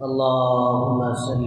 اللهم صل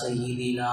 سيدنا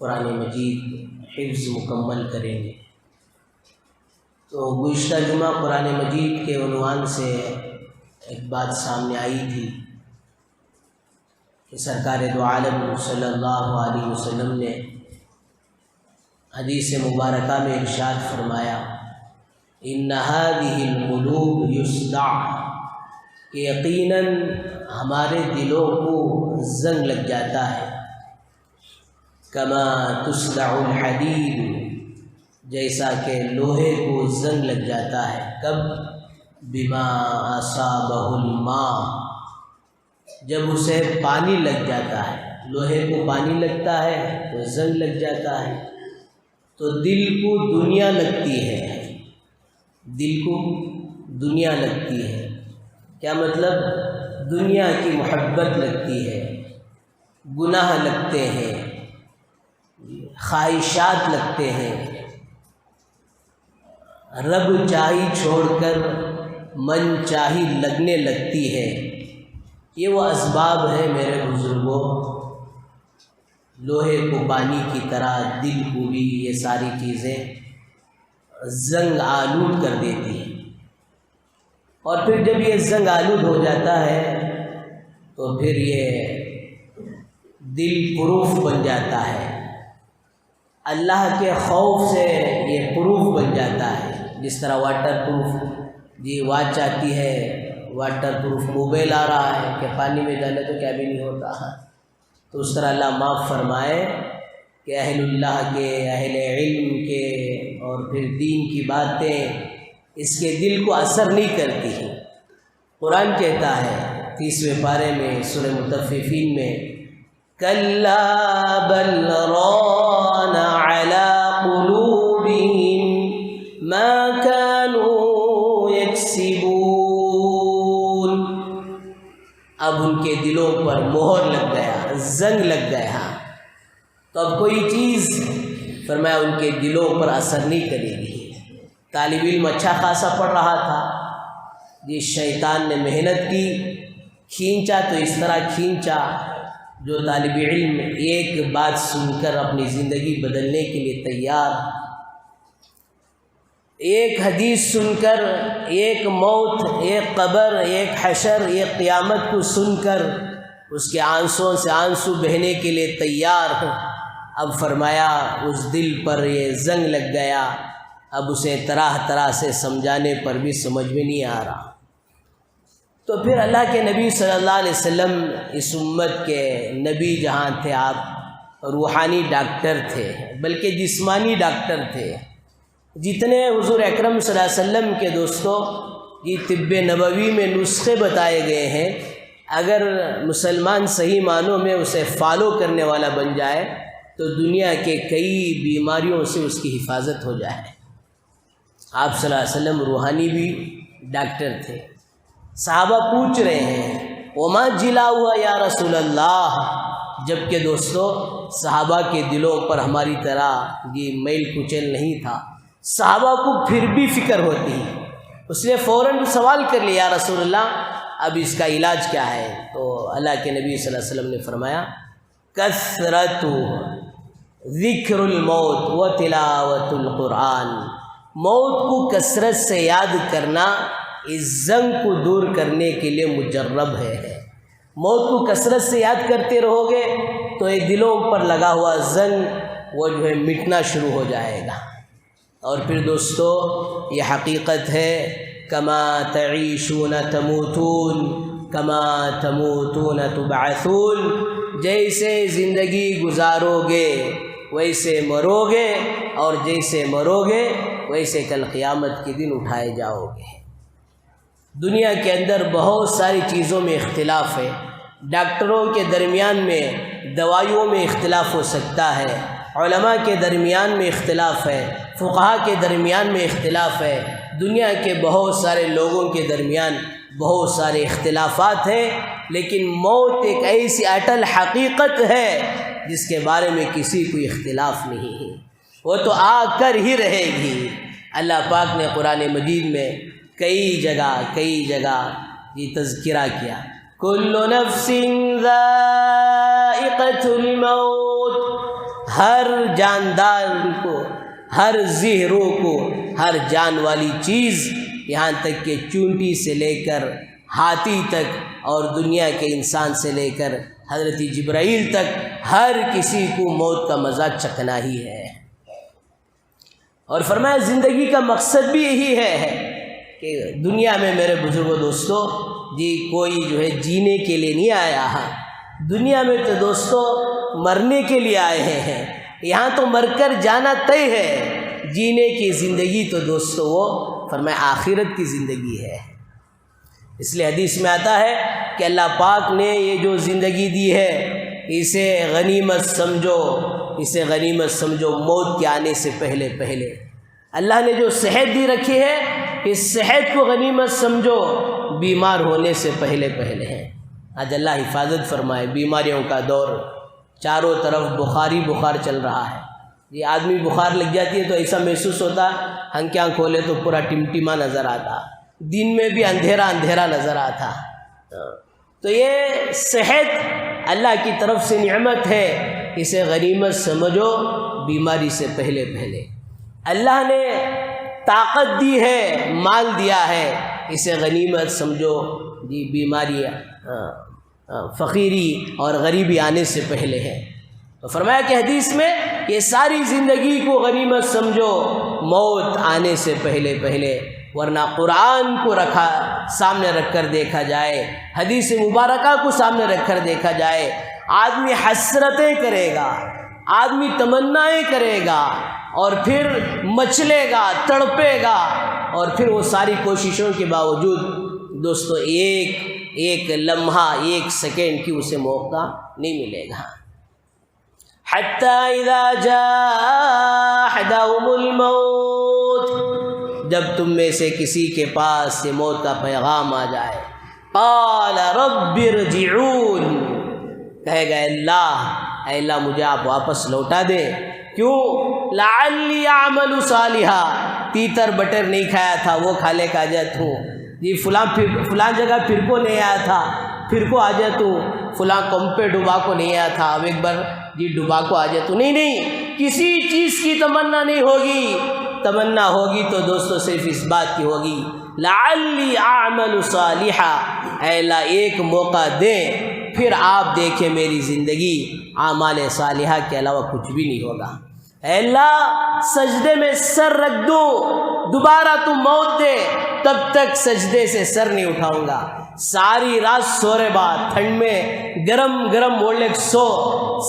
قرآن مجید حفظ مکمل کریں گے۔ تو گزشتہ جمعہ قرآن مجید کے عنوان سے ایک بات سامنے آئی تھی کہ سرکار دو عالم صلی اللہ علیہ وسلم نے حدیث مبارکہ میں ارشاد فرمایا ان هذه القلوب یصدع، کہ یقیناً ہمارے دلوں کو زنگ لگ جاتا ہے، کما تصدع الحدید، جیسا کہ لوہے کو زنگ لگ جاتا ہے، کب؟ بما اصابہ الماء، جب اسے پانی لگ جاتا ہے۔ لوہے کو پانی لگتا ہے تو زنگ لگ جاتا ہے، تو دل کو دنیا لگتی ہے، دل کو دنیا لگتی ہے۔ کیا مطلب؟ دنیا کی محبت لگتی ہے، گناہ لگتے ہیں، خواہشات لگتے ہیں، رب چاہی چھوڑ کر من چاہی لگنے لگتی ہے۔ یہ وہ اسباب ہیں میرے بزرگوں، لوہے کو پانی کی طرح دل کو بھی یہ ساری چیزیں زنگ آلود کر دیتی ہیں، اور پھر جب یہ زنگ آلود ہو جاتا ہے تو پھر یہ دل پروف بن جاتا ہے، اللہ کے خوف سے یہ پروف بن جاتا ہے۔ جس طرح واٹر پروف واچ آتی ہے، واٹر پروف موبائل آ رہا ہے کہ پانی میں ڈالے تو کیا بھی نہیں ہوتا، تو اس طرح اللہ معاف فرمائے کہ اہل اللہ کے، اہل علم کے اور پھر دین کی باتیں اس کے دل کو اثر نہیں کرتی ہیں۔ قرآن کہتا ہے 30ویں پارے میں سورہ مطففین میں کلا بل ران علی قلوبہم ما كانوا یکسبون، اب ان کے دلوں پر مہر لگ گیا، زنگ لگ گیا، تو اب کوئی چیز فرمایا ان کے دلوں پر اثر نہیں کرے گی۔ طالب علم اچھا خاصا پڑھ رہا تھا، شیطان نے محنت کی، کھینچا تو اس طرح کھینچا جو طالب علم ایک بات سن کر اپنی زندگی بدلنے کے لیے تیار، ایک حدیث سن کر، ایک موت، ایک قبر، ایک حشر، ایک قیامت کو سن کر اس کے آنسوؤں سے آنسو بہنے کے لیے تیار، اب فرمایا اس دل پر یہ زنگ لگ گیا، اب اسے طرح طرح سے سمجھانے پر بھی سمجھ میں نہیں آ رہا۔ تو پھر اللہ کے نبی صلی اللہ علیہ وسلم اس امت کے نبی جہاں تھے، آپ روحانی ڈاکٹر تھے، بلکہ جسمانی ڈاکٹر تھے۔ جتنے حضور اکرم صلی اللہ علیہ وسلم کے دوستوں یہ طب نبوی میں نسخے بتائے گئے ہیں، اگر مسلمان صحیح معنوں میں اسے فالو کرنے والا بن جائے تو دنیا کے کئی بیماریوں سے اس کی حفاظت ہو جائے۔ آپ صلی اللہ علیہ وسلم روحانی بھی ڈاکٹر تھے۔ صحابہ پوچھ رہے ہیں وما جلا ہوا یا رسول اللہ، جبکہ دوستو صحابہ کے دلوں پر ہماری طرح یہ میل کچل نہیں تھا، صحابہ کو پھر بھی فکر ہوتی، اس نے فوراً سوال کر لیا یا رسول اللہ اب اس کا علاج کیا ہے؟ تو اللہ کے نبی صلی اللہ علیہ وسلم نے فرمایا کثرت ذکر الموت و تلاوت القرآن، موت کو کثرت سے یاد کرنا اس زنگ کو دور کرنے کے لیے مجرب ہے۔ موت کو کثرت سے یاد کرتے رہو گے تو یہ دلوں پر لگا ہوا زنگ وہ جو ہے مٹنا شروع ہو جائے گا۔ اور پھر دوستو یہ حقیقت ہے کما تعیشون تموتون کما تموتون تبعثون، جیسے زندگی گزارو گے ویسے مرو گے، اور جیسے مرو گے ویسے کل قیامت کے دن اٹھائے جاؤ گے۔ دنیا کے اندر بہت ساری چیزوں میں اختلاف ہے، ڈاکٹروں کے درمیان میں دوائیوں میں اختلاف ہو سکتا ہے، علماء کے درمیان میں اختلاف ہے، فقہا کے درمیان میں اختلاف ہے، دنیا کے بہت سارے لوگوں کے درمیان بہت سارے اختلافات ہیں، لیکن موت ایک ایسی اٹل حقیقت ہے جس کے بارے میں کسی کو اختلاف نہیں ہے، وہ تو آ کر ہی رہے گی۔ اللہ پاک نے قرآن مجید میں کئی جگہ یہ تذکرہ کیا، کل نفس ذائقۃ الموت، ہر جاندار کو، ہر ذی روح کو، ہر جان والی چیز، یہاں تک کہ چونٹی سے لے کر ہاتھی تک اور دنیا کے انسان سے لے کر حضرت جبرائیل تک ہر کسی کو موت کا مزہ چکھنا ہی ہے۔ اور فرمایا زندگی کا مقصد بھی یہی ہے کہ دنیا میں میرے بزرگوں دوستو جی کوئی جو ہے جینے کے لیے نہیں آیا ہے، دنیا میں تو دوستو مرنے کے لیے آئے ہیں، یہاں تو مر کر جانا طے ہے، جینے کی زندگی تو دوستو وہ فرمایا آخرت کی زندگی ہے۔ اس لیے حدیث میں آتا ہے کہ اللہ پاک نے یہ جو زندگی دی ہے اسے غنیمت سمجھو، اسے غنیمت سمجھو موت کے آنے سے پہلے پہلے۔ اللہ نے جو صحت دی رکھی ہے اس صحت کو غنیمت سمجھو، بیمار ہونے سے پہلے پہلے ہے۔ آج اللہ حفاظت فرمائے، بیماریوں کا دور، چاروں طرف بخاری بخار چل رہا ہے۔ یہ آدمی بخار لگ جاتی ہے تو ایسا محسوس ہوتا، آنکھیں کھولے تو پورا ٹمٹما نظر آتا، دن میں بھی اندھیرا اندھیرا نظر آتا۔ تو یہ صحت اللہ کی طرف سے نعمت ہے، اسے غنیمت سمجھو بیماری سے پہلے پہلے۔ اللہ نے طاقت دی ہے، مال دیا ہے، اسے غنیمت سمجھو جی بیماری فقیری اور غریبی آنے سے پہلے ہے۔ تو فرمایا کہ حدیث میں یہ ساری زندگی کو غنیمت سمجھو موت آنے سے پہلے پہلے، ورنہ قرآن کو سامنے رکھ کر دیکھا جائے، حدیث مبارکہ کو سامنے رکھ کر دیکھا جائے، آدمی حسرتیں کرے گا، آدمی تمنائیں کرے گا اور پھر مچلے گا، تڑپے گا، اور پھر وہ ساری کوششوں کے باوجود دوستو ایک لمحہ، ایک سیکنڈ کی اسے موقع نہیں ملے گا۔ حتی اذا جاء احدهم الموت، جب تم میں سے کسی کے پاس یہ موت کا پیغام آ جائے، قال رب ارجعون، کہے گا اے اللہ مجھے آپ واپس لوٹا دیں، کیوں؟ لعلی اعمل صالحا، تیتر بٹر نہیں کھایا تھا وہ کھا لے کا جات ہوں جی، فلاں جگہ پھر کو نہیں آیا تھا پھر کو آ جات ہوں، فلاں کم پہ ڈبا کو نہیں آیا تھا اب ایک بار جی ڈبا کو آ جات ہوں، نہیں، کسی چیز کی تمنا نہیں ہوگی، تمنا ہوگی تو دوستو صرف اس بات کی ہوگی لعلی اعمل صالحا، اے اللہ ایک موقع دیں، پھر آپ دیکھیں میری زندگی اعمال صالحہ کے علاوہ کچھ بھی نہیں ہوگا۔ اے اللہ سجدے میں سر رکھ دوں، دوبارہ تو موت دے، تب تک سجدے سے سر نہیں اٹھاؤں گا، ساری رات سورے بعد ٹھنڈ میں گرم گرم اوڑھے سو،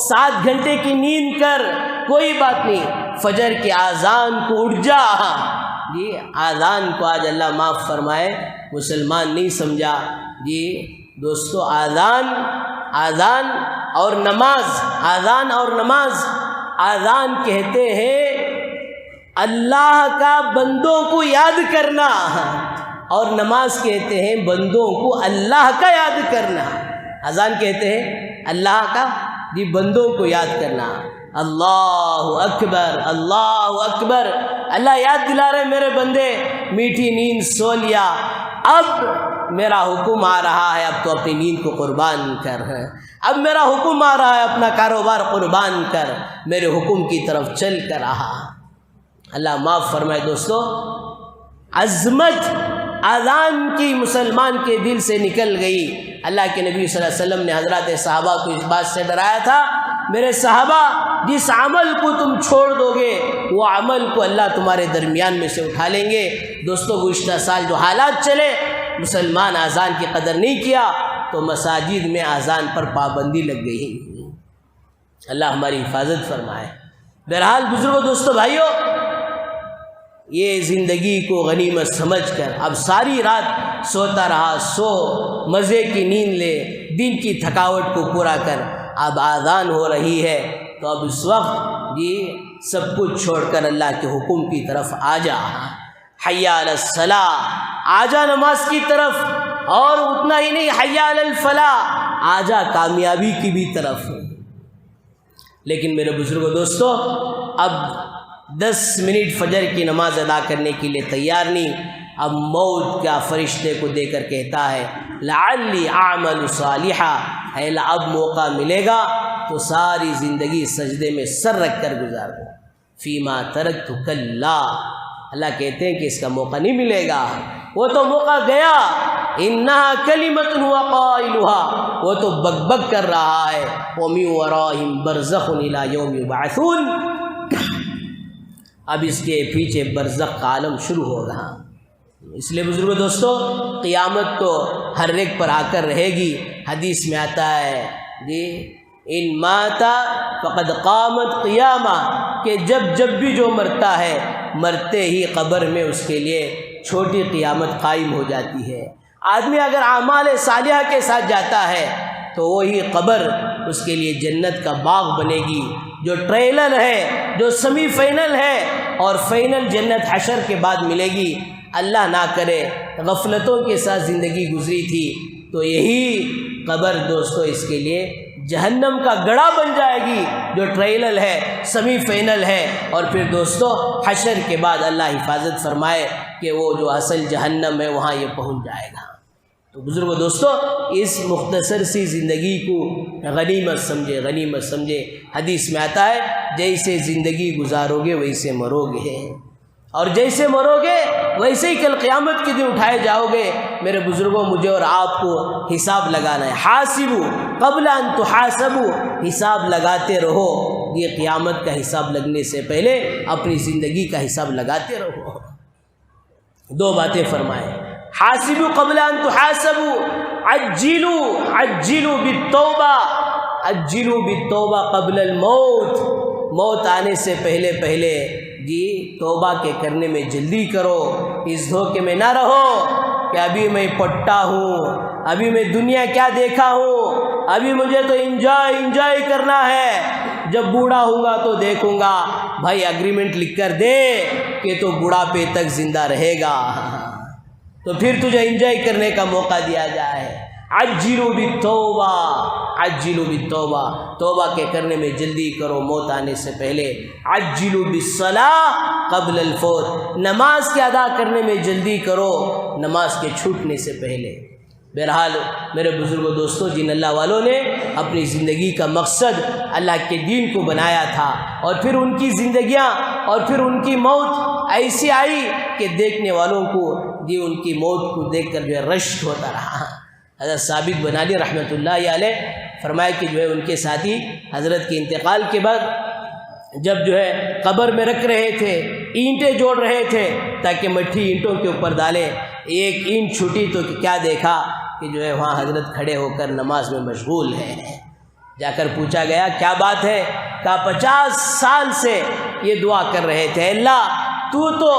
7 گھنٹے کی نیند کر، کوئی بات نہیں، فجر کی اذان کو اٹھ جا۔ جی اذان کو آج اللہ معاف فرمائے مسلمان نہیں سمجھا جی دوستو، اذان اور نماز، اذان اور نماز، اذان کہتے ہیں اللہ کا بندوں کو یاد کرنا، اور نماز کہتے ہیں بندوں کو اللہ کا یاد کرنا۔ اذان کہتے ہیں اللہ کا جی بندوں کو یاد کرنا، اللہ اکبر اللہ اکبر، اللہ یاد دلا رہے میرے بندے میٹھی نیند سو لیا، اب میرا حکم آ رہا ہے، اب تو اپنی نیند کو قربان کر، اب میرا حکم آ رہا ہے، اپنا کاروبار قربان کر، میرے حکم کی طرف چل کر رہا۔ اللہ معاف فرمائے دوستو، عظمت اذان کی مسلمان کے دل سے نکل گئی۔ اللہ کے نبی صلی اللہ علیہ وسلم نے حضرات صحابہ کو اس بات سے ڈرایا تھا، میرے صحابہ جس عمل کو تم چھوڑ دو گے وہ عمل کو اللہ تمہارے درمیان میں سے اٹھا لیں گے۔ دوستو گزشتہ سال جو حالات چلے، مسلمان اذان کی قدر نہیں کیا تو مساجد میں اذان پر پابندی لگ گئی۔ اللہ ہماری حفاظت فرمائے۔ بہرحال بزرگوں دوستو بھائیوں، یہ زندگی کو غنیمت سمجھ کر اب ساری رات سوتا رہا، سو مزے کی نیند لے، دن کی تھکاوٹ کو پورا کر، اب اذان ہو رہی ہے تو اب اس وقت جی سب کچھ چھوڑ کر اللہ کے حکم کی طرف آ جا، حی علی الصلاۃ، آ جا نماز کی طرف، اور اتنا ہی نہیں، حی علی الفلاح، آ جا کامیابی کی بھی طرف۔ لیکن میرے بزرگوں دوستو، اب 10 منٹ فجر کی نماز ادا کرنے کے لیے تیار نہیں، اب موت کا فرشتے کو دے کر کہتا ہے لعلی اعمل صالحا، اے اللہ اب موقع ملے گا تو ساری زندگی سجدے میں سر رکھ کر گزار دو۔ فیما ترکت کلا، اللہ کہتے ہیں کہ اس کا موقع نہیں ملے گا، وہ تو موقع گیا۔ انہا کلمۃ هو قائلها، وہ تو بک بک کر رہا ہے۔ ومن ورائہم برزخ الی یوم یبعثون، اب اس کے پیچھے برزخ کا عالم شروع ہوگا۔ اس لیے بزرگو دوستو، قیامت تو ہر ایک پر آ کر رہے گی۔ حدیث میں آتا ہے جی ان ماتا فقد قامت قیامہ، کہ جب بھی جو مرتا ہے مرتے ہی قبر میں اس کے لیے چھوٹی قیامت قائم ہو جاتی ہے۔ آدمی اگر اعمال صالحہ کے ساتھ جاتا ہے تو وہی قبر اس کے لیے جنت کا باغ بنے گی، جو ٹریلر ہے، جو سیمی فائنل ہے، اور فائنل جنت حشر کے بعد ملے گی۔ اللہ نہ کرے غفلتوں کے ساتھ زندگی گزری تھی تو یہی قبر دوستو اس کے لیے جہنم کا گڑھا بن جائے گی، جو ٹریلر ہے، سیمی فائنل ہے، اور پھر دوستو حشر کے بعد اللہ حفاظت فرمائے کہ وہ جو اصل جہنم ہے وہاں یہ پہنچ جائے گا۔ تو بزرگو دوستو، اس مختصر سی زندگی کو غنیمت سمجھے، غنیمت سمجھے۔ حدیث میں آتا ہے جیسے زندگی گزارو گے ویسے مرو گے، اور جیسے مرو گے ویسے ہی کل قیامت کے دن اٹھائے جاؤ گے۔ میرے بزرگوں، مجھے اور آپ کو حساب لگانا ہے۔ حاسبوا قبل ان تحاسبوا، حساب لگاتے رہو۔ یہ قیامت کا حساب لگنے سے پہلے اپنی زندگی کا حساب لگاتے رہو۔ دو باتیں فرمائیں، حاسبوا قبل ان تحاسبوا، عجلوا بالتوبہ، عجلوا بالتوبہ قبل الموت، موت آنے سے پہلے جی توبہ کے کرنے میں جلدی کرو۔ اس دھوکے میں نہ رہو کہ ابھی میں پٹا ہوں، ابھی میں دنیا کیا دیکھا ہوں، ابھی مجھے تو انجوائے کرنا ہے، جب بوڑھا ہوں گا تو دیکھوں گا۔ بھائی اگریمنٹ لکھ کر دے کہ تو بڑھاپے تک زندہ رہے گا، تو پھر تجھے انجوائے کرنے کا موقع دیا جائے۔ عجلوا بالتوبہ، عجلوا بالتوبہ، توبہ کے کرنے میں جلدی کرو موت آنے سے پہلے۔ عجلوا بالصلاۃ قبل الفوت، نماز کے ادا کرنے میں جلدی کرو نماز کے چھوٹنے سے پہلے۔ بہرحال میرے بزرگوں دوستوں، جن اللہ والوں نے اپنی زندگی کا مقصد اللہ کے دین کو بنایا تھا، اور پھر ان کی زندگیاں اور پھر ان کی موت ایسی آئی کہ دیکھنے والوں کو جی ان کی موت کو دیکھ کر جو ہے رشک ہوتا رہا۔ حضرت ثابت بنانی رحمۃ اللہ علیہ فرمایا کہ جو ہے ان کے ساتھی حضرت کے انتقال کے بعد جب جو ہے قبر میں رکھ رہے تھے، اینٹیں جوڑ رہے تھے تاکہ مٹھی اینٹوں کے اوپر ڈالیں، ایک اینٹ چھوٹی تو کیا دیکھا کہ جو ہے وہاں حضرت کھڑے ہو کر نماز میں مشغول ہیں۔ جا کر پوچھا گیا کیا بات ہے؟ کہا 50 سال سے یہ دعا کر رہے تھے، اللہ تو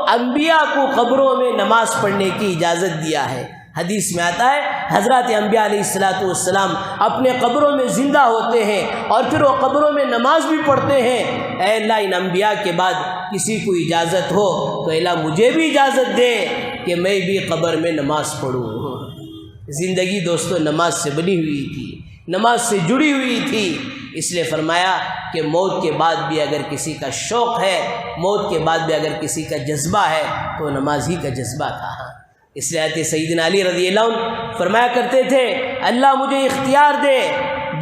انبیاء کو قبروں میں نماز پڑھنے کی اجازت دیا ہے۔ حدیث میں آتا ہے حضرات انبیاء علیہ السلام اپنے قبروں میں زندہ ہوتے ہیں اور پھر وہ قبروں میں نماز بھی پڑھتے ہیں۔ اے اللہ، ان انبیاء کے بعد کسی کو اجازت ہو تو اللہ مجھے بھی اجازت دے کہ میں بھی قبر میں نماز پڑھوں۔ زندگی دوستو نماز سے بنی ہوئی تھی، نماز سے جڑی ہوئی تھی، اس لیے فرمایا کہ موت کے بعد بھی اگر کسی کا شوق ہے، موت کے بعد بھی اگر کسی کا جذبہ ہے تو نماز ہی کا جذبہ تھا۔ اس لیے سیدنا علی رضی اللہ عنہ فرمایا کرتے تھے اللہ مجھے اختیار دے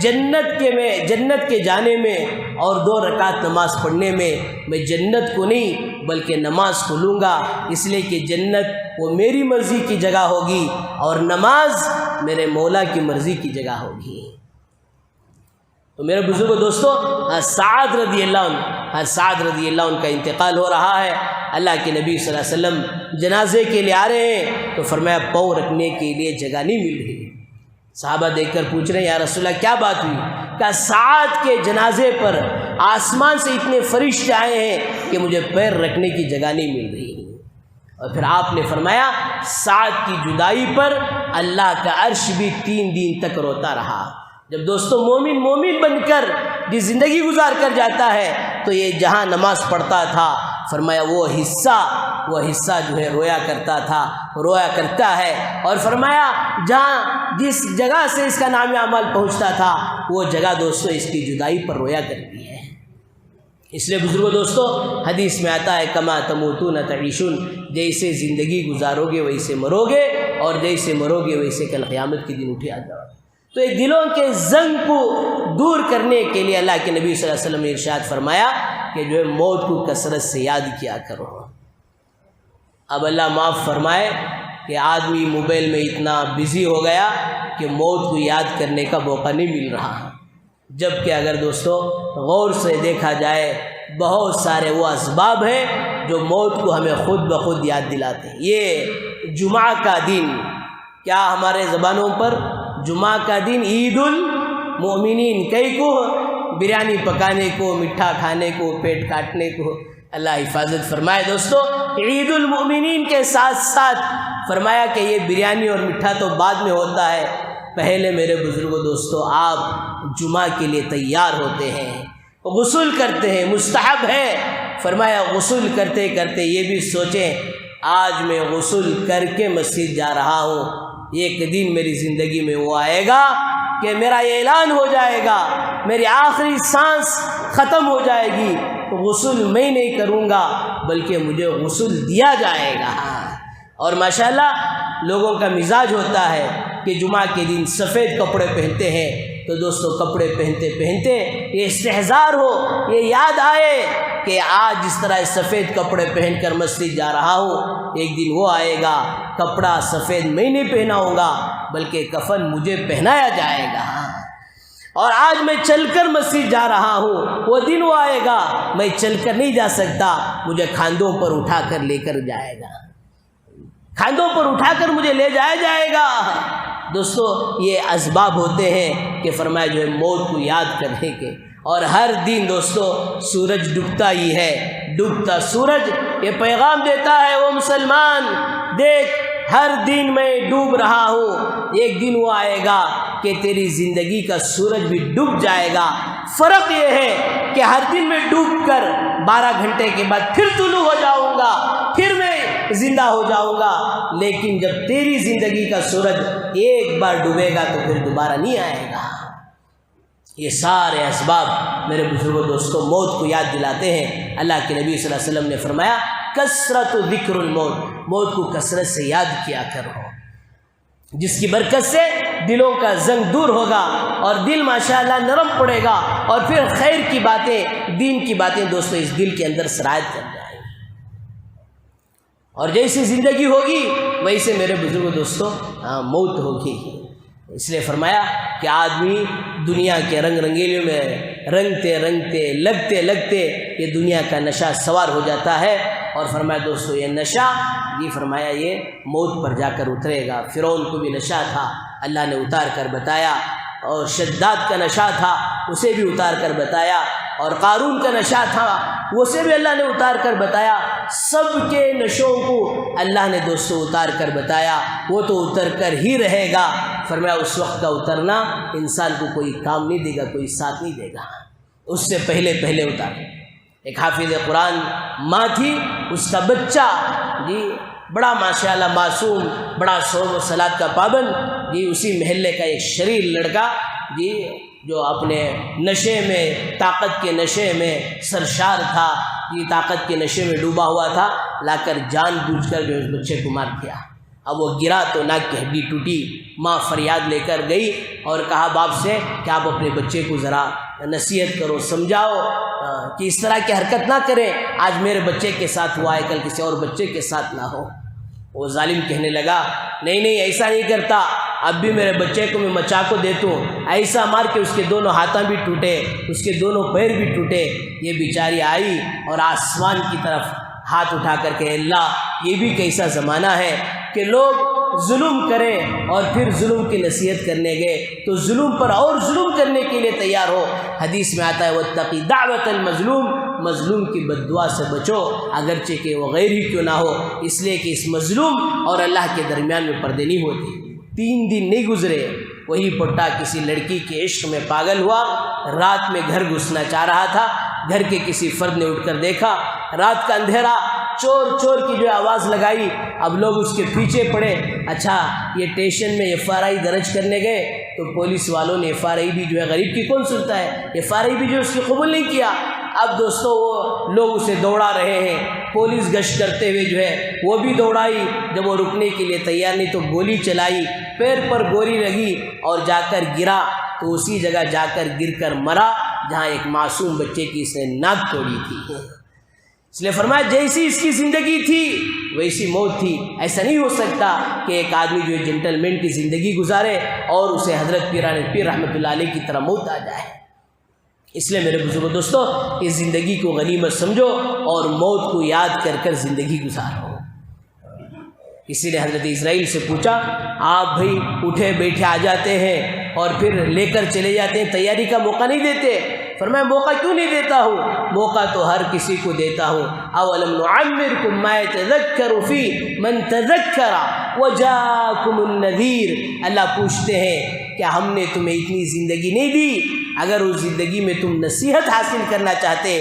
جنت کے جانے میں اور 2 رکعت نماز پڑھنے میں، میں جنت کو نہیں بلکہ نماز کو لوں گا، اس لیے کہ جنت وہ میری مرضی کی جگہ ہوگی اور نماز میرے مولا کی مرضی کی جگہ ہوگی۔ تو میرے بزرگوں دوستو، سعد رضی اللہ عنہ کا انتقال ہو رہا ہے۔ اللہ کے نبی صلی اللہ علیہ وسلم جنازے کے لیے آ رہے ہیں تو فرمایا پاؤں رکھنے کے لیے جگہ نہیں مل رہی۔ صحابہ دیکھ کر پوچھ رہے ہیں یا رسول اللہ کیا بات ہوئی؟ کہا سعد کے جنازے پر آسمان سے اتنے فرشتے آئے ہیں کہ مجھے پیر رکھنے کی جگہ نہیں مل رہی۔ اور پھر آپ نے فرمایا سعد کی جدائی پر اللہ کا عرش بھی 3 دن تک روتا رہا۔ جب دوستو مومن بن کر جس زندگی گزار کر جاتا ہے تو یہ جہاں نماز پڑھتا تھا، فرمایا وہ حصہ جو ہے رویا کرتا ہے، اور فرمایا جس جگہ سے اس کا نام اعمال پہنچتا تھا وہ جگہ دوستو اس کی جدائی پر رویا کرتی ہے۔ اس لیے بزرگوں دوستو حدیث میں آتا ہے کما تموتون تعیشون، جیسے زندگی گزارو گے ویسے مرو گے، اور جیسے مرو گے ویسے کل قیامت کے دن اٹھے آ جاؤ۔ تو یہ دلوں کے زنگ کو دور کرنے کے لیے اللہ کے نبی صلی اللہ علیہ وسلم نے ارشاد فرمایا کہ جو ہے موت کو کثرت سے یاد کیا کرو۔ اب اللہ معاف فرمائے کہ آدمی موبائل میں اتنا بزی ہو گیا کہ موت کو یاد کرنے کا موقع نہیں مل رہا، جبکہ اگر دوستو غور سے دیکھا جائے بہت سارے وہ اسباب ہیں جو موت کو ہمیں خود بخود یاد دلاتے ہیں۔ یہ جمعہ کا دن، کیا ہمارے زبانوں پر جمعہ کا دن عید المؤمنین، کئی کو بریانی پکانے کو، میٹھا کھانے کو، پیٹ کاٹنے کو، اللہ حفاظت فرمائے۔ دوستو عید المؤمنین کے ساتھ ساتھ فرمایا کہ یہ بریانی اور میٹھا تو بعد میں ہوتا ہے، پہلے میرے بزرگوں دوستو آپ جمعہ کے لیے تیار ہوتے ہیں، غسل کرتے ہیں، مستحب ہے۔ فرمایا غسل کرتے کرتے یہ بھی سوچیں آج میں غسل کر کے مسجد جا رہا ہوں، ایک دن میری زندگی میں وہ آئے گا کہ میرا یہ اعلان ہو جائے گا، میری آخری سانس ختم ہو جائے گی، تو غسل میں نہیں کروں گا بلکہ مجھے غسل دیا جائے گا۔ اور ماشاءاللہ لوگوں کا مزاج ہوتا ہے کہ جمعہ کے دن سفید کپڑے پہنتے ہیں، تو دوستو کپڑے پہنتے پہنتے یہ استحضار ہو، یہ یاد آئے کہ آج جس طرح سفید کپڑے پہن کر مسجد جا رہا ہوں، ایک دن وہ آئے گا کپڑا سفید میں نہیں پہنا ہوں گا بلکہ کفن مجھے پہنایا جائے گا، اور آج میں چل کر مسجد جا رہا ہوں، وہ دن وہ آئے گا میں چل کر نہیں جا سکتا، مجھے کھاندوں پر اٹھا کر لے کر جائے گا، کھاندوں پر اٹھا کر مجھے لے جایا جائے گا۔ دوستو یہ اسباب ہوتے ہیں کہ فرمایا جو ہے موت کو یاد کرنے کے۔ اور ہر دن دوستو سورج ڈوبتا ہی ہے، ڈوبتا سورج یہ پیغام دیتا ہے وہ مسلمان دیکھ ہر دن میں ڈوب رہا ہوں، ایک دن وہ آئے گا کہ تیری زندگی کا سورج بھی ڈوب جائے گا۔ فرق یہ ہے کہ ہر دن میں ڈوب کر 12 گھنٹے کے بعد پھر طلوع ہو جاؤں گا، پھر میں زندہ ہو جاؤں گا، لیکن جب تیری زندگی کا سورج ایک بار ڈوبے گا تو پھر دوبارہ نہیں آئے گا۔ یہ سارے اسباب میرے بزرگوں دوستوں موت کو یاد دلاتے ہیں۔ اللہ کے نبی صلی اللہ علیہ وسلم نے فرمایا کثرت ذکر الموت، موت کو کثرت سے یاد کیا کرو، جس کی برکت سے دلوں کا زنگ دور ہوگا اور دل ماشاءاللہ نرم پڑے گا، اور پھر خیر کی باتیں، دین کی باتیں دوستو اس دل کے اندر سرایت کر جائیں گی، اور جیسی زندگی ہوگی ویسے میرے بزرگوں دوستو موت ہوگی۔ اس لیے فرمایا کہ آدمی دنیا کے رنگ رنگیلیوں میں رنگتے رنگتے لگتے لگتے یہ دنیا کا نشہ سوار ہو جاتا ہے، اور فرمایا دوستو یہ نشہ یہ فرمایا یہ موت پر جا کر اترے گا۔ فرعون کو بھی نشہ تھا، اللہ نے اتار کر بتایا، اور شداد کا نشہ تھا اسے بھی اتار کر بتایا، اور قارون کا نشہ تھا اسے بھی اللہ نے اتار کر بتایا۔ سب کے نشوں کو اللہ نے دوستو اتار کر بتایا، وہ تو اتر کر ہی رہے گا۔ فرمایا اس وقت کا اترنا انسان کو کوئی کام نہیں دے گا، کوئی ساتھ نہیں دے گا، اس سے پہلے پہلے اتار۔ ایک حافظ قرآن ماں تھی، اس کا بچہ بڑا ماشاءاللہ معصوم، بڑا صوم و صلات کا پابند، اسی محلے کا ایک شریر لڑکا جو اپنے نشے میں، طاقت کے نشے میں سرشار تھا، طاقت کے نشے میں ڈوبا ہوا تھا، لا کر جان بوجھ کر جو اس بچے کو مار دیا۔ اب وہ گرا تو ناک کی ہڈی ٹوٹی، ماں فریاد لے کر گئی اور کہا باپ سے کہ آپ اپنے بچے کو ذرا نصیحت کرو، سمجھاؤ کہ اس طرح کی حرکت نہ کرے، آج میرے بچے کے ساتھ ہوا ہے کل کسی اور بچے کے ساتھ نہ ہو۔ وہ ظالم کہنے لگا نہیں نہیں ایسا نہیں کرتا، اب بھی میرے بچے کو میں مچا کو دیتا ہوں، ایسا مار کے اس کے دونوں ہاتھاں بھی ٹوٹے، اس کے دونوں پیر بھی ٹوٹے۔ یہ بیچاری آئی اور آسمان کی طرف ہاتھ اٹھا کر کہ اللہ یہ بھی کیسا زمانہ ہے کہ لوگ ظلم کریں، اور پھر ظلم کی نصیحت کرنے گئے تو ظلم پر اور ظلم کرنے کے لیے تیار ہو۔ حدیث میں آتا ہے واتقی دعوت المظلوم، مظلوم کی بد دعا سے بچو اگرچہ کہ وہ غیر ہی کیوں نہ ہو، اس لیے کہ اس مظلوم اور اللہ کے درمیان میں پردے نہیں ہوتے۔ 3 دن نہیں گزرے، وہی پٹا کسی لڑکی کے عشق میں پاگل ہوا، رات میں گھر گھسنا چاہ رہا تھا، گھر کے کسی فرد نے اٹھ کر دیکھا، رات کا اندھیرا، چور چور کی جو آواز لگائی، اب لوگ اس کے پیچھے پڑے۔ اچھا یہ اسٹیشن میں FRI درج کرنے گئے تو پولیس والوں نے FRI بھی جو ہے غریب کی کون سنتا ہے، FRI بھی جو اس کی قبول نہیں کیا، اب دوستو وہ لوگ اسے دوڑا رہے ہیں، پولیس گشت کرتے ہوئے جو ہے وہ بھی دوڑائی، جب وہ رکنے کے لیے تیار نہیں تو گولی چلائی، پیر پر گولی لگی اور جا کر گرا تو اسی جگہ جا کر گر کر مرا جہاں ایک معصوم بچے کی اس نے ناک توڑی تھی۔ اس لیے فرمایا جیسی اس کی زندگی تھی ویسی موت تھی۔ ایسا نہیں ہو سکتا کہ ایک آدمی جو جنٹل مین کی زندگی گزارے اور اسے حضرت پیر رحمۃ اللہ علیہ کی طرح موت آ جائے۔ اس لیے میرے بزرگوں دوستو، اس زندگی کو غنیمت سمجھو اور موت کو یاد کر کر زندگی گزارو۔ کسی نے حضرت اسرائیل سے پوچھا، آپ بھائی اٹھے بیٹھے آ جاتے ہیں اور پھر لے کر چلے جاتے ہیں، تیاری کا موقع نہیں دیتے؟ فرمایا موقع کیوں نہیں دیتا ہوں؟ موقع تو ہر کسی کو دیتا ہوں۔ اولم نعمرکم ما یتذکر فی من تذکر وجاکم النذیر۔ اللہ پوچھتے ہیں کیا ہم نے تمہیں اتنی زندگی نہیں دی؟ اگر اس زندگی میں تم نصیحت حاصل کرنا چاہتے،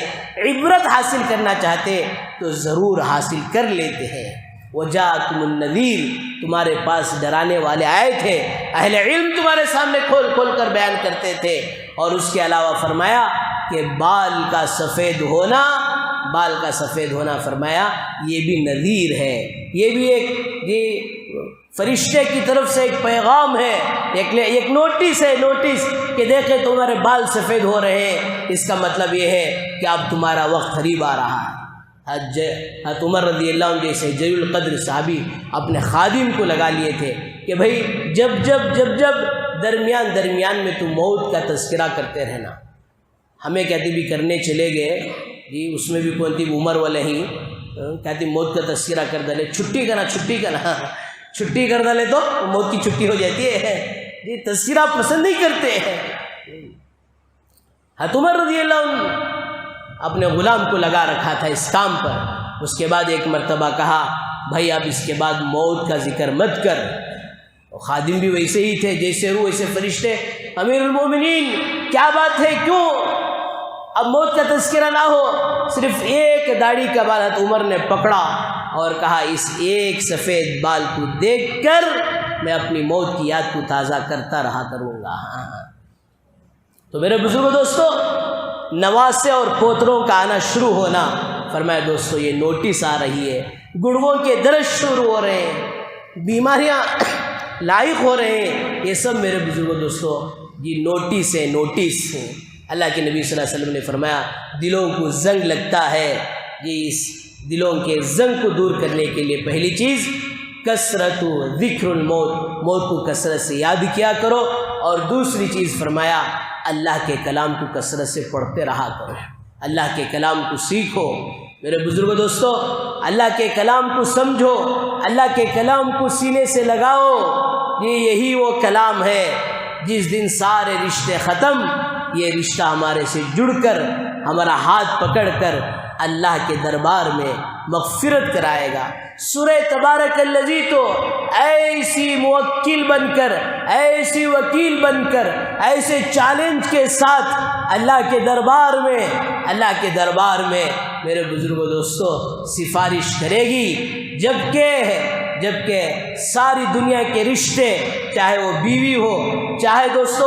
عبرت حاصل کرنا چاہتے تو ضرور حاصل کر لیتے ہیں۔ وجاکم النذیر، تمہارے پاس ڈرانے والے آئے تھے، اہل علم تمہارے سامنے کھول کھول کر بیان کرتے تھے۔ اور اس کے علاوہ فرمایا کہ بال کا سفید ہونا فرمایا یہ بھی نذیر ہے، یہ بھی ایک فرشتے کی طرف سے ایک پیغام ہے، ایک نوٹس ہے، نوٹس کہ دیکھیں تمہارے بال سفید ہو رہے ہیں، اس کا مطلب یہ ہے کہ اب تمہارا وقت قریب آ رہا ہے۔ حضرت عمر رضی اللہ عنہ جیسے جلیل القدر صحابی اپنے خادم کو لگا لیے تھے کہ بھائی جب درمیان میں تو موت کا تذکرہ کرتے رہنا۔ ہمیں کہتی بھی کرنے چلے گئے جی، اس میں بھی کون تھی عمر والے ہی کہتی موت کا تذکرہ کر ڈالے، چھٹی کر ڈالے تو موت کی چھٹی ہو جاتی ہے جی، تذکرہ پسند نہیں کرتے ہیں۔ حضرت عمر رضی اللہ عنہ اپنے غلام کو لگا رکھا تھا اس کام پر۔ اس کے بعد ایک مرتبہ کہا بھائی اب اس کے بعد موت کا ذکر مت کر۔ خادم بھی ویسے ہی تھے، جیسے روح ویسے فرشتے، امیر المومنین کیا بات ہے، کیوں اب موت کا تذکرہ نہ ہو؟ صرف ایک داڑھی کا بال حضرت عمر نے پکڑا اور کہا اس ایک سفید بال کو دیکھ کر میں اپنی موت کی یاد کو تازہ کرتا رہا کروں گا۔ تو میرے بزرگوں دوستو، نواسے اور پوتروں کا آنا شروع ہونا، فرمایا دوستو یہ نوٹس آ رہی ہے، گڑگوں کے درد شروع ہو رہے ہیں، بیماریاں لاحق ہو رہے ہیں، یہ سب میرے بزرگوں دوستو جی نوٹس ہے، نوٹس ہے۔ اللہ کے نبی صلی اللہ علیہ وسلم نے فرمایا دلوں کو زنگ لگتا ہے جی، اس دلوں کے زنگ کو دور کرنے کے لیے پہلی چیز کثرت ذکر الموت، موت کو کثرت سے یاد کیا کرو، اور دوسری چیز فرمایا اللہ کے کلام کو کثرت سے پڑھتے رہا کرو، اللہ کے کلام کو سیکھو۔ میرے بزرگوں دوستو، اللہ کے کلام کو سمجھو، اللہ کے کلام کو سینے سے لگاؤ، یہی وہ کلام ہے جس دن سارے رشتے ختم، یہ رشتہ ہمارے سے جڑ کر ہمارا ہاتھ پکڑ کر اللہ کے دربار میں مغفرت کرائے گا۔ سورہ تبارک الذی تو ایسی موکل بن کر، ایسی وکیل بن کر، ایسے چیلنج کے ساتھ اللہ کے دربار میں میرے بزرگوں دوستو سفارش کرے گی، جبکہ ساری دنیا کے رشتے، چاہے وہ بیوی ہو، چاہے دوست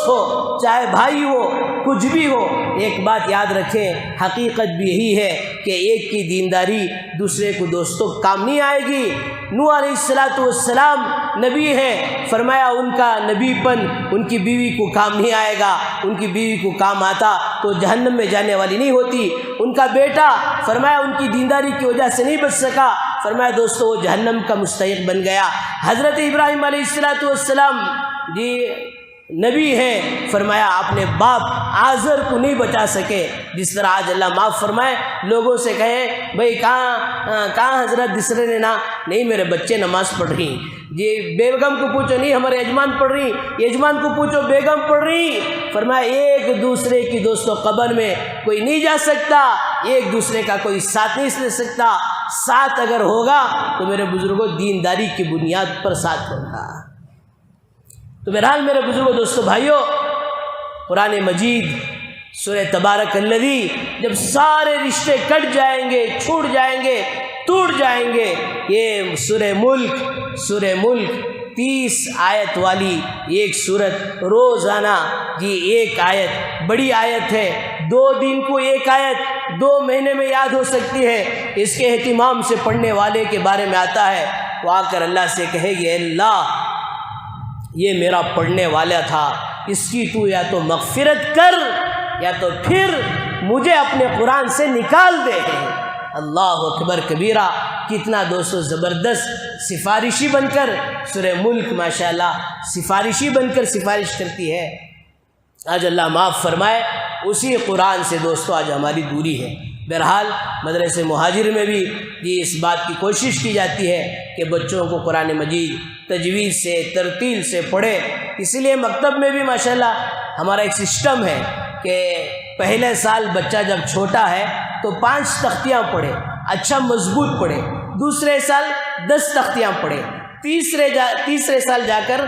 ہو، چاہے بھائی ہو، کچھ بھی ہو، ایک بات یاد رکھیں، حقیقت بھی یہی ہے کہ ایک کی دینداری دوسرے کو دوستوں کام نہیں آئے گی۔ نوح علیہ السلام نبی ہے، فرمایا ان کا نبی پن ان کی بیوی کو کام نہیں آئے گا، ان کی بیوی کو کام آتا تو جہنم میں جانے والی نہیں ہوتی۔ ان کا بیٹا فرمایا ان کی دینداری کی وجہ سے نہیں بچ سکا، فرمایا دوستو وہ جہنم کا مستحق بن گیا۔ حضرت ابراہیم علیہ السلام جی نبی ہے، فرمایا اپنے باپ آزر کو نہیں بچا سکے، جس طرح آج اللہ معاف فرمائے لوگوں سے کہے بھئی کہاں حضرت دوسرے نے نہیں میرے بچے نماز پڑھ رہی، جی بیگم کو پوچھو نہیں ہمارے یجمان پڑھ رہی، یجمان کو پوچھو بیگم پڑھ رہی، فرمایا ایک دوسرے کی دوستوں قبر میں کوئی نہیں جا سکتا، ایک دوسرے کا کوئی ساتھ نہیں لے سکتا، ساتھ اگر ہوگا تو میرے بزرگوں دینداری کی بنیاد پر ساتھ ہوگا۔ تو بہرحال میرے بزرگوں دوستو بھائیوں، قرآن مجید سورہ تبارک الذی جب سارے رشتے کٹ جائیں گے، چھوٹ جائیں گے، ٹوٹ جائیں گے، یہ سورہ ملک 30 آیت والی ایک سورت، روزانہ جی ایک آیت، بڑی آیت ہے، 2 دن کو ایک آیت 2 مہینے میں یاد ہو سکتی ہے، اس کے اہتمام سے پڑھنے والے کے بارے میں آتا ہے، وہ آ کر اللہ سے کہے گی اللہ یہ میرا پڑھنے والا تھا، اس کی تو یا تو مغفرت کر یا تو پھر مجھے اپنے قرآن سے نکال دے۔ اللہ اکبر کبیرہ، کتنا دوستو زبردست سفارشی بن کر سورہ ملک ماشاءاللہ سفارشی بن کر سفارش کرتی ہے۔ آج اللہ معاف فرمائے، اسی قرآن سے دوستو آج ہماری دوری ہے۔ بہرحال مدرسہ مہاجر میں بھی یہ اس بات کی کوشش کی جاتی ہے کہ بچوں کو قرآن مجید تجوید سے ترتیل سے پڑھے، اس لیے مکتب میں بھی ماشاءاللہ ہمارا ایک سسٹم ہے کہ پہلے سال بچہ جب چھوٹا ہے تو 5 تختیاں پڑھے، اچھا مضبوط پڑھے، دوسرے سال 10 تختیاں پڑھے، تیسرے سال جا کر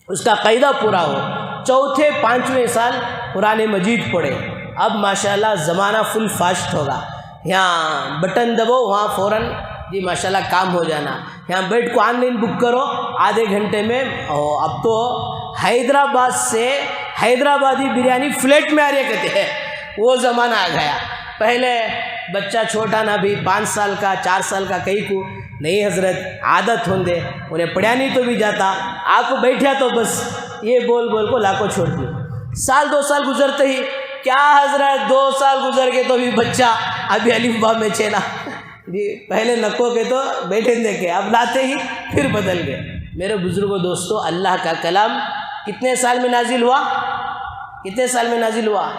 اس کا قاعدہ پورا ہو، چوتھے 5ویں سال قرآن مجید پڑھے۔ اب ماشاءاللہ زمانہ فل فاسٹ ہوگا، یہاں بٹن دبو وہاں فوراً جی ماشاءاللہ کام ہو جانا، یہاں بیڈ کو آن لائن بک کرو آدھے گھنٹے میں۔ اب تو حیدرآباد سے حیدرآبادی بریانی فلیٹ میں آ رہے کہتے ہیں، وہ زمانہ آ گیا۔ پہلے بچہ چھوٹا نہ بھی 5 سال کا 4 سال کا کئی کو نہیں حضرت عادت ہوں دے، انہیں پڑھیا نہیں تو بھی جاتا، آپ کو بیٹھیا تو بس یہ بول بول کو لاکھوں چھوڑ دی۔ سال 2 سال گزرتے ہی کیا حضرت 2 سال گزر کے تو بھی بچہ ابھی الف با میں چینا جی، پہلے نکو کے تو بیٹھے دیکھے، اب لاتے ہی پھر بدل گئے۔ میرے بزرگوں دوستو، اللہ کا کلام کتنے سال میں نازل ہوا؟ کتنے سال میں نازل ہوا؟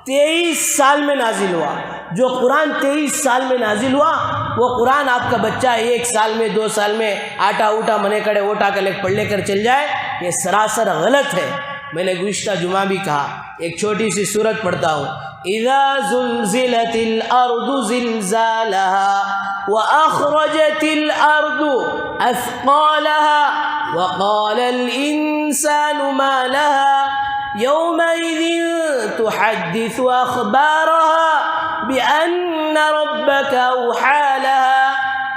23 سال میں نازل ہوا۔ جو قرآن 23 سال میں نازل ہوا، وہ قرآن آپ کا بچہ 1 سال میں 2 سال میں آٹا اوٹا منے کڑے اوٹا کلے پڑھ لے کر چل جائے، یہ سراسر غلط ہے۔ میں نے گزشتہ جمعہ بھی کہا، ایک چھوٹی سی سورت پڑھتا ہوں، اذا زلزلت الارض زلزالها واخرجت الارض اثقالها وقال الانسان ما لها يومئذ تحدث اخبارها بان ربك اوحى لها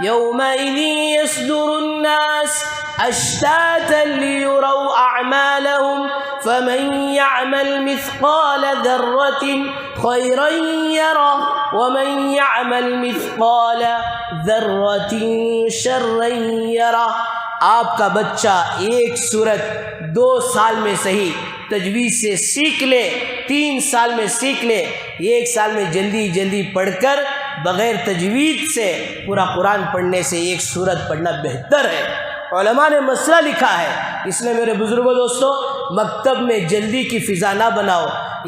يومئذ يصدر الناس اشتاتا ليروا اعمالهم فمن يعمل مثقال ذرة خيرا يره ومن يعمل مثقال ذرة شرا يره۔ آپ کا بچہ ایک سورت 2 سال میں صحیح تجوید سے سیکھ لے، 3 سال میں سیکھ لے، 1 سال میں جلدی جلدی پڑھ کر بغیر تجوید سے پورا قرآن پڑھنے سے 1 سورت پڑھنا بہتر ہے۔ علماء نے مسئلہ لکھا ہے، اس لیے میرے بزرگوں دوستو مکتب میں جلدی کی فضا نہ بناؤ۔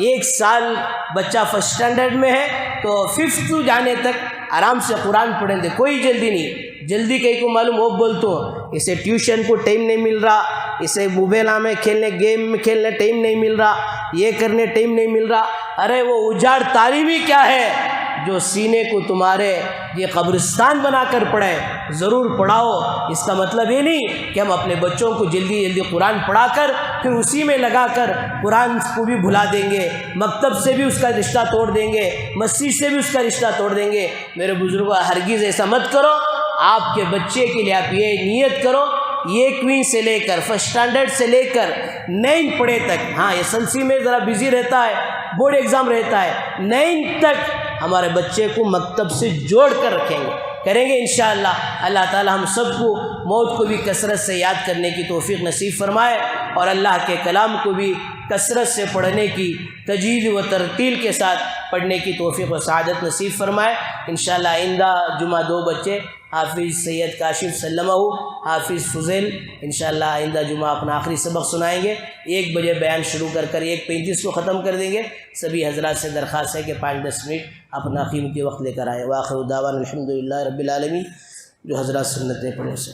1 سال بچہ فرسٹ اسٹینڈرڈ میں ہے تو 5th جانے تک آرام سے قرآن پڑھیں دے، کوئی جلدی نہیں۔ جلدی کہیں کو معلوم ہو بولتا ہوں، اسے ٹیوشن کو ٹائم نہیں مل رہا، اسے موبائل میں کھیلنے گیم میں کھیلنے ٹائم نہیں مل رہا، یہ کرنے ٹائم نہیں مل رہا۔ ارے وہ اجاڑ تعلیمی کیا ہے جو سینے کو تمہارے یہ قبرستان بنا کر پڑھیں؟ ضرور پڑھاؤ، اس کا مطلب یہ نہیں کہ ہم اپنے بچوں کو جلدی جلدی قرآن پڑھا کر پھر اسی میں لگا کر قرآن کو بھی بھلا دیں گے، مکتب سے بھی اس کا رشتہ توڑ دیں گے، مسجد سے بھی اس کا رشتہ توڑ دیں گے۔ میرے بزرگوں ہرگز ایسا مت کرو۔ آپ کے بچے کے لیے آپ یہ نیت کرو، 1ویں سے لے کر فرسٹ اسٹینڈرڈ سے لے کر 9 پڑھے تک، ہاں SLC میں ذرا بزی رہتا ہے، بورڈ ایگزام رہتا ہے، 9 تک ہمارے بچے کو مکتب سے جوڑ کر رکھیں گے، کریں گے انشاءاللہ۔ اللہ تعالی ہم سب کو موت کو بھی کثرت سے یاد کرنے کی توفیق نصیب فرمائے، اور اللہ کے کلام کو بھی کثرت سے پڑھنے کی تجوید و ترتیل کے ساتھ پڑھنے کی توفیق و سعادت نصیب فرمائے۔ انشاءاللہ آئندہ جمعہ 2 بچے حافظ سید کاشف سلمہ، حافظ فضیل انشاءاللہ آئندہ جمعہ اپنا آخری سبق سنائیں گے۔ 1 بجے بیان شروع کر 1:35 کو ختم کر دیں گے۔ سبھی حضرات سے درخواست ہے کہ 5-10 منٹ اپنا قیمتی وقت لے کر آئیں۔ وآخر دعوانا الحمدللہ رب العالمین۔ جو حضرات سنتیں پڑھیں سے